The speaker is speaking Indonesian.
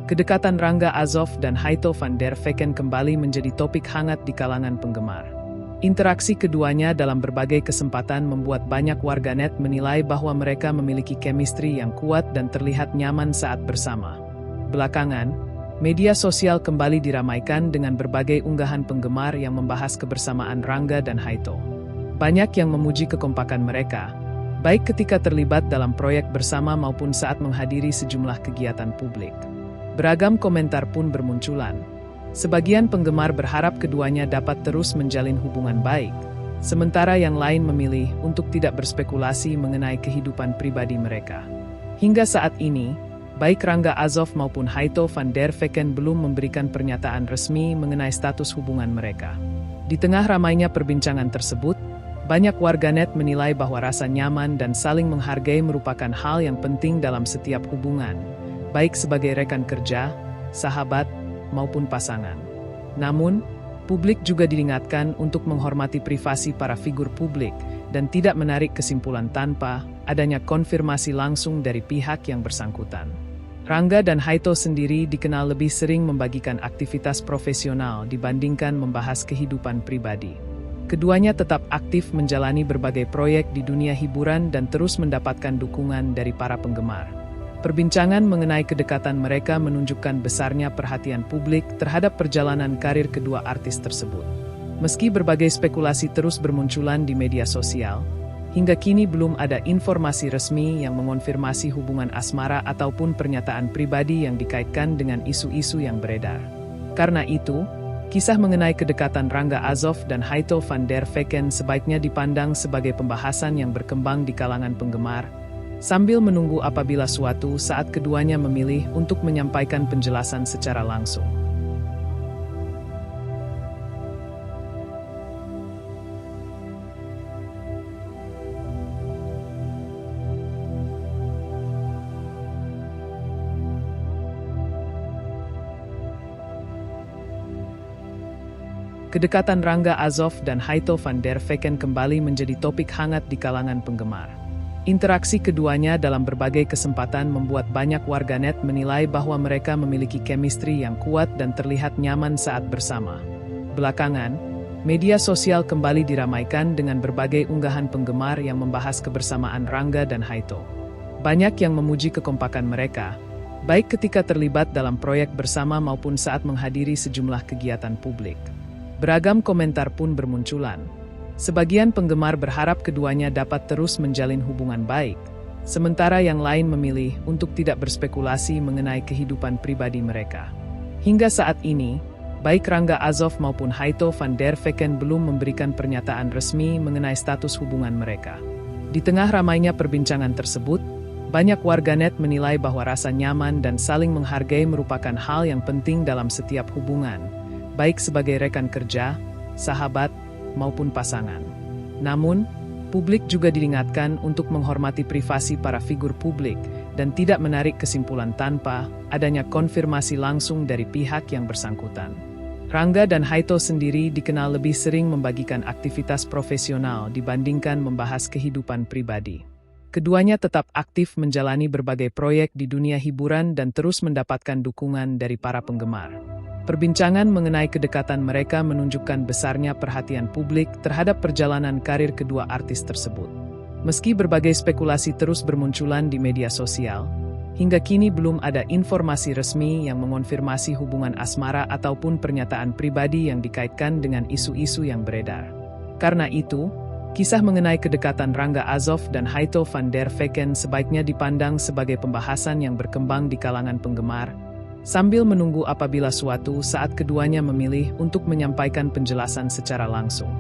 Kedekatan Rangga Azov dan Haito van der Vecken kembali menjadi topik hangat di kalangan penggemar. Interaksi keduanya dalam berbagai kesempatan membuat banyak warganet menilai bahwa mereka memiliki chemistry yang kuat dan terlihat nyaman saat bersama. Belakangan, media sosial kembali diramaikan dengan berbagai unggahan penggemar yang membahas kebersamaan Rangga dan Haito. Banyak yang memuji kekompakan mereka, baik ketika terlibat dalam proyek bersama maupun saat menghadiri sejumlah kegiatan publik. Beragam komentar pun bermunculan. Sebagian penggemar berharap keduanya dapat terus menjalin hubungan baik, sementara yang lain memilih untuk tidak berspekulasi mengenai kehidupan pribadi mereka. Hingga saat ini, baik Rangga Azov maupun Haito van der Vecken belum memberikan pernyataan resmi mengenai status hubungan mereka. Di tengah ramainya perbincangan tersebut, banyak warganet menilai bahwa rasa nyaman dan saling menghargai merupakan hal yang penting dalam setiap hubungan, baik sebagai rekan kerja, sahabat, maupun pasangan. Namun, publik juga diingatkan untuk menghormati privasi para figur publik dan tidak menarik kesimpulan tanpa adanya konfirmasi langsung dari pihak yang bersangkutan. Rangga dan Haito sendiri dikenal lebih sering membagikan aktivitas profesional dibandingkan membahas kehidupan pribadi. Keduanya tetap aktif menjalani berbagai proyek di dunia hiburan dan terus mendapatkan dukungan dari para penggemar. Perbincangan mengenai kedekatan mereka menunjukkan besarnya perhatian publik terhadap perjalanan karir kedua artis tersebut. Meski berbagai spekulasi terus bermunculan di media sosial, hingga kini belum ada informasi resmi yang mengonfirmasi hubungan asmara ataupun pernyataan pribadi yang dikaitkan dengan isu-isu yang beredar. Karena itu, kisah mengenai kedekatan Rangga Azov dan Haito van der Vecken sebaiknya dipandang sebagai pembahasan yang berkembang di kalangan penggemar, sambil menunggu apabila suatu saat keduanya memilih untuk menyampaikan penjelasan secara langsung. Kedekatan Rangga Azov dan Haito van der Vecken kembali menjadi topik hangat di kalangan penggemar. Interaksi keduanya dalam berbagai kesempatan membuat banyak warganet menilai bahwa mereka memiliki chemistry yang kuat dan terlihat nyaman saat bersama. Belakangan, media sosial kembali diramaikan dengan berbagai unggahan penggemar yang membahas kebersamaan Rangga dan Haito. Banyak yang memuji kekompakan mereka, baik ketika terlibat dalam proyek bersama maupun saat menghadiri sejumlah kegiatan publik. Beragam komentar pun bermunculan. Sebagian penggemar berharap keduanya dapat terus menjalin hubungan baik, sementara yang lain memilih untuk tidak berspekulasi mengenai kehidupan pribadi mereka. Hingga saat ini, baik Rangga Azov maupun Haito van der Vecken belum memberikan pernyataan resmi mengenai status hubungan mereka. Di tengah ramainya perbincangan tersebut, banyak warganet menilai bahwa rasa nyaman dan saling menghargai merupakan hal yang penting dalam setiap hubungan, baik sebagai rekan kerja, sahabat, maupun pasangan. Namun, publik juga diingatkan untuk menghormati privasi para figur publik dan tidak menarik kesimpulan tanpa adanya konfirmasi langsung dari pihak yang bersangkutan. Rangga dan Haito sendiri dikenal lebih sering membagikan aktivitas profesional dibandingkan membahas kehidupan pribadi. Keduanya tetap aktif menjalani berbagai proyek di dunia hiburan dan terus mendapatkan dukungan dari para penggemar. Perbincangan mengenai kedekatan mereka menunjukkan besarnya perhatian publik terhadap perjalanan karir kedua artis tersebut. Meski berbagai spekulasi terus bermunculan di media sosial, hingga kini belum ada informasi resmi yang mengonfirmasi hubungan asmara ataupun pernyataan pribadi yang dikaitkan dengan isu-isu yang beredar. Karena itu, kisah mengenai kedekatan Rangga Azov dan Haito van der Vecken sebaiknya dipandang sebagai pembahasan yang berkembang di kalangan penggemar, sambil menunggu apabila suatu saat keduanya memilih untuk menyampaikan penjelasan secara langsung.